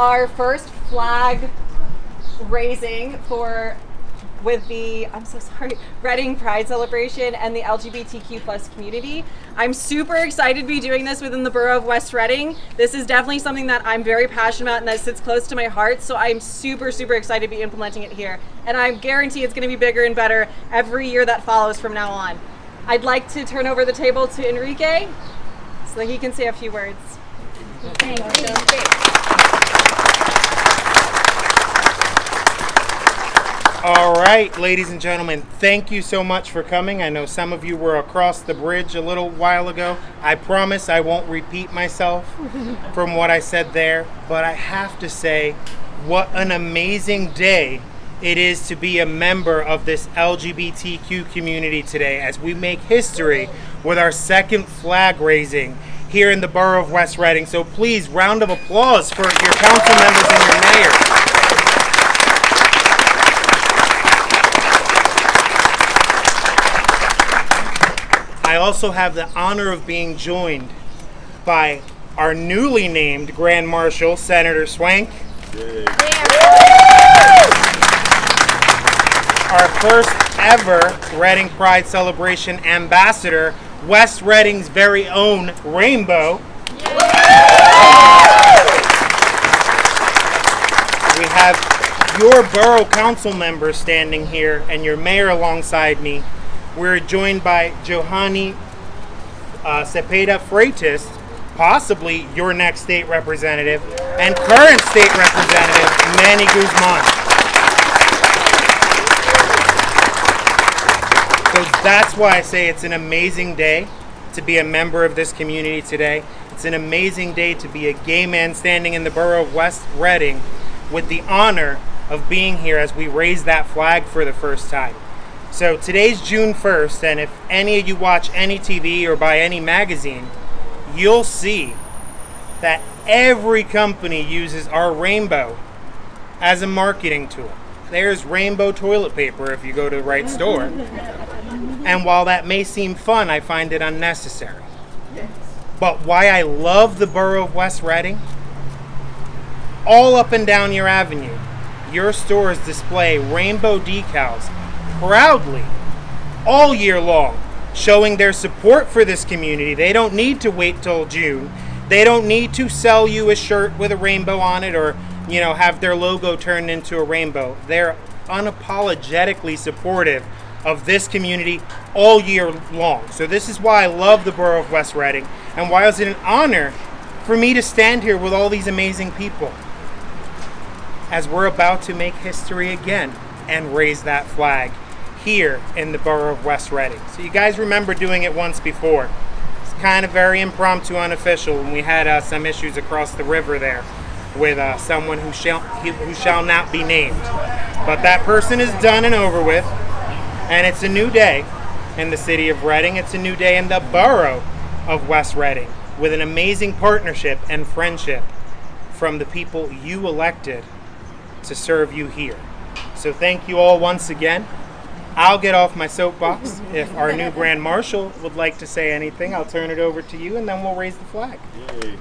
our first flag raising with the, Reading Pride Celebration and the LGBTQ plus community. I'm super excited to be doing this within the borough of West Reading. This is definitely something that I'm very passionate about and that sits close to my heart, so I'm super, super excited to be implementing it here. And I guarantee it's going to be bigger and better every year that follows from now on. I'd like to turn over the table to Enrique so that he can say a few words. Thank you. All right, ladies and gentlemen, thank you so much for coming. I know some of you were across the bridge a little while ago. I promise I won't repeat myself from what I said there, but I have to say, what an amazing day it is to be a member of this LGBTQ community today as we make history with our second flag raising here in the borough of West Reading. So please, round of applause for your council members and your mayor. I also have the honor of being joined by our newly named Grand Marshal, Senator Swank. Yay. Our first ever Reading Pride Celebration ambassador, West Reading's very own Rainbow. Yay. We have your borough council members standing here and your mayor alongside me. We're joined by Johanny Cepeda Freitas, possibly your next state representative, and current state representative, Manny Guzman. So that's why I say it's an amazing day to be a member of this community today. It's an amazing day to be a gay man standing in the borough of West Reading with the honor of being here as we raise that flag for the first time. So today's June 1st, and if any of you watch any TV or buy any magazine, you'll see that every company uses our rainbow as a marketing tool. There's rainbow toilet paper if you go to the right store. And while that may seem fun, I find it unnecessary. But why I love the borough of West Reading, all up and down your avenue, your stores display rainbow decals proudly all year long, showing their support for this community. They don't need to wait till June. They don't need to sell you a shirt with a rainbow on it or, have their logo turned into a rainbow. They're unapologetically supportive of this community all year long. So this is why I love the borough of West Reading and why it's an honor for me to stand here with all these amazing people as we're about to make history again and raise that flag here in the borough of West Reading. So you guys remember doing it once before. It's kind of very impromptu, unofficial, and we had some issues across the river there with someone who shall not be named. But that person is done and over with, and it's a new day in the city of Reading. It's a new day in the borough of West Reading with an amazing partnership and friendship from the people you elected to serve you here. So thank you all once again. I'll get off my soapbox. If our new Grand Marshal would like to say anything, I'll turn it over to you and then we'll raise the flag. Yay.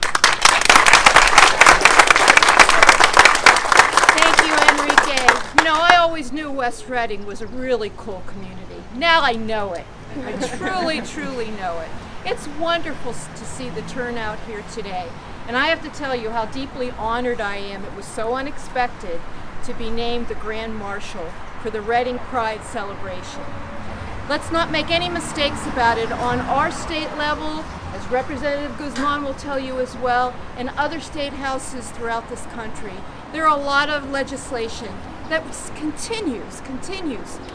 Thank you, Enrique. I always knew West Reading was a really cool community. Now I know it. I truly, truly know it. It's wonderful to see the turnout here today. And I have to tell you how deeply honored I am. It was so unexpected to be named the Grand Marshal for the Reading Pride Celebration. Let's not make any mistakes about it. On our state level, as Representative Guzman will tell you as well, and other state houses throughout this country, there are a lot of legislation that continues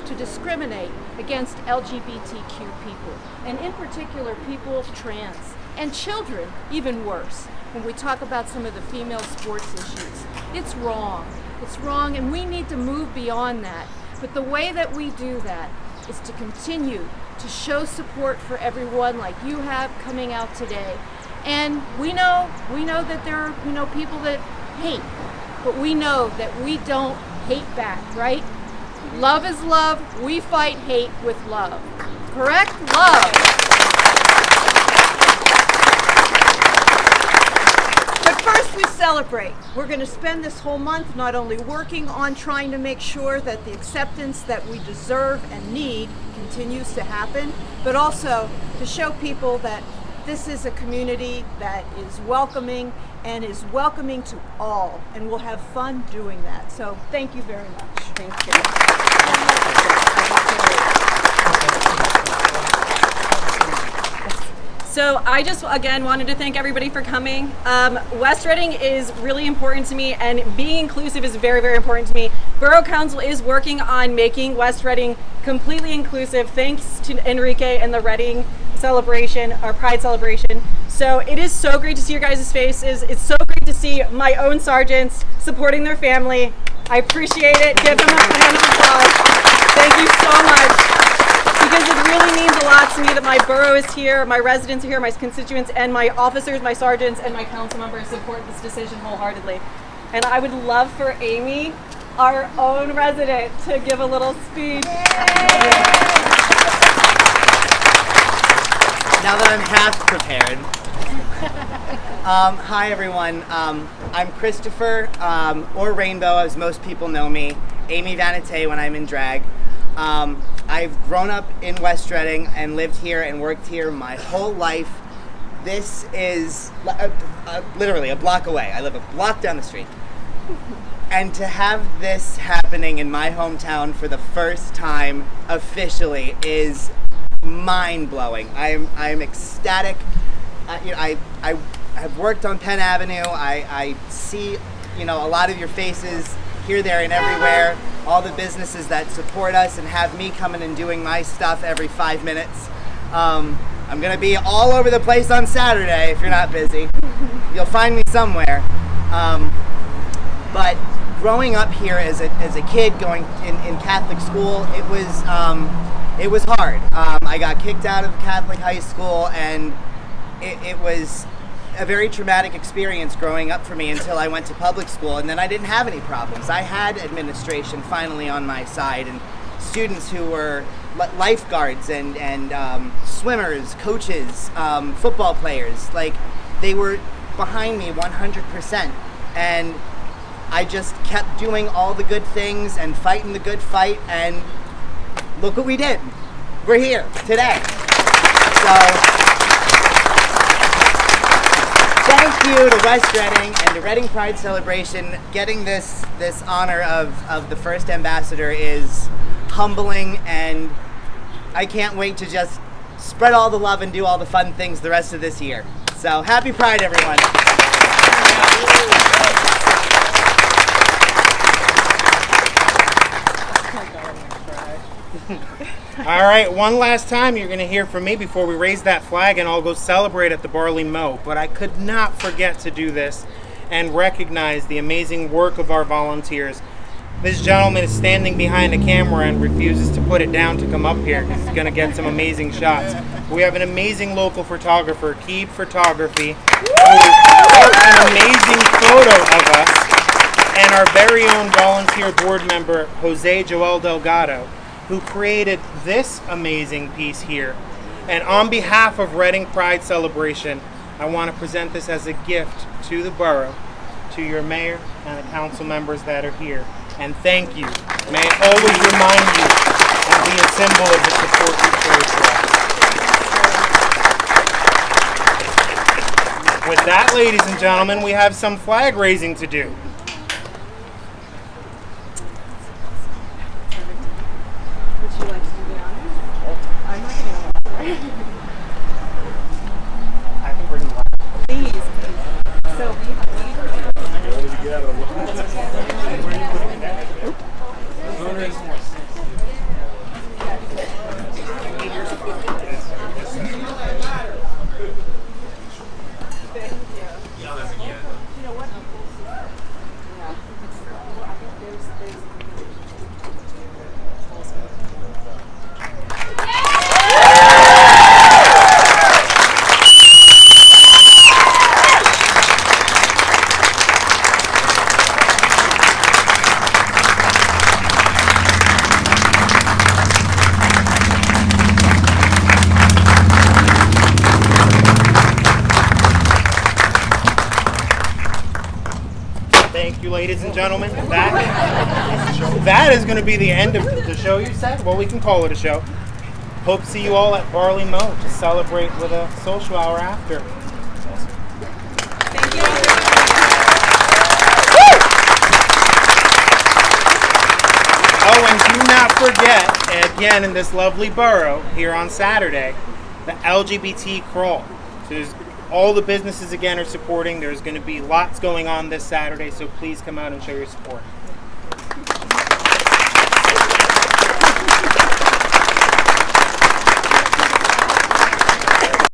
to discriminate against LGBTQ people, and in particular people trans, and children, even worse. When we talk about some of the female sports issues, it's wrong. It's wrong, and we need to move beyond that. But the way that we do that is to continue to show support for everyone like you have coming out today. And we know that there are people that hate, but we know that we don't hate back, right? Love is love. We fight hate with love. Correct? Love. But first we celebrate. We're going to spend this whole month not only working on trying to make sure that the acceptance that we deserve and need continues to happen, but also to show people that this is a community that is welcoming and is welcoming to all, and we'll have fun doing that. So thank you very much. Thank you. So I just, again, wanted to thank everybody for coming. West Reading is really important to me, and being inclusive is very, very important to me. Borough Council is working on making West Reading completely inclusive, thanks to Enrique and the Reading celebration, our Pride celebration. So it is so great to see your guys' faces. It's so great to see my own sergeants supporting their family. I appreciate it. Give them a hand of applause. Thank you so much. Because it really means a lot to me that my borough is here, my residents are here, my constituents, and my officers, my sergeants, and my council members support this decision wholeheartedly. And I would love for Amy, our own resident, to give a little speech. Now that I'm half prepared. Hi everyone, I'm Christopher, or Rainbow as most people know me, Amy Vanité when I'm in drag. I've grown up in West Reading and lived here and worked here my whole life. This is literally a block away. I live a block down the street. And to have this happening in my hometown for the first time officially is mind-blowing. I'm ecstatic. I have worked on Penn Avenue. I see, a lot of your faces here, there, and everywhere. All the businesses that support us and have me coming and doing my stuff every 5 minutes. I'm gonna be all over the place on Saturday if you're not busy. You'll find me somewhere. But growing up here as a kid, going in Catholic school, it was hard. I got kicked out of Catholic high school, and it was a very traumatic experience growing up for me until I went to public school, and then I didn't have any problems. I had administration finally on my side, and students who were lifeguards and swimmers, coaches, football players, they were behind me 100%. And I just kept doing all the good things and fighting the good fight, and look what we did. We're here today. So thank you to West Reading and the Reading Pride Celebration. Getting this honor of the first ambassador is humbling, and I can't wait to just spread all the love and do all the fun things the rest of this year. So happy Pride, everyone. All right, one last time you're going to hear from me before we raise that flag and I'll go celebrate at the Barley Mow. But I could not forget to do this and recognize the amazing work of our volunteers. This gentleman is standing behind the camera and refuses to put it down to come up here because he's going to get some amazing shots. We have an amazing local photographer, Keeb Photography, who took an amazing photo of us, and our very own volunteer board member, Jose Joel Delgado, who created this amazing piece here. And on behalf of Reading Pride Celebration, I want to present this as a gift to the borough, to your mayor and the council members that are here. And thank you. May it always remind you and be a symbol of the support you show for us. With that, ladies and gentlemen, we have some flag raising to do. ladies and gentlemen, that is going to be the end of the show, you said? Well, we can call it a show. Hope to see you all at Barley Mow to celebrate with a social hour after. Thank you. Oh, and do not forget, again in this lovely borough, here on Saturday, the LGBT crawl. So all the businesses again are supporting. There's going to be lots going on this Saturday, so please come out and show your support.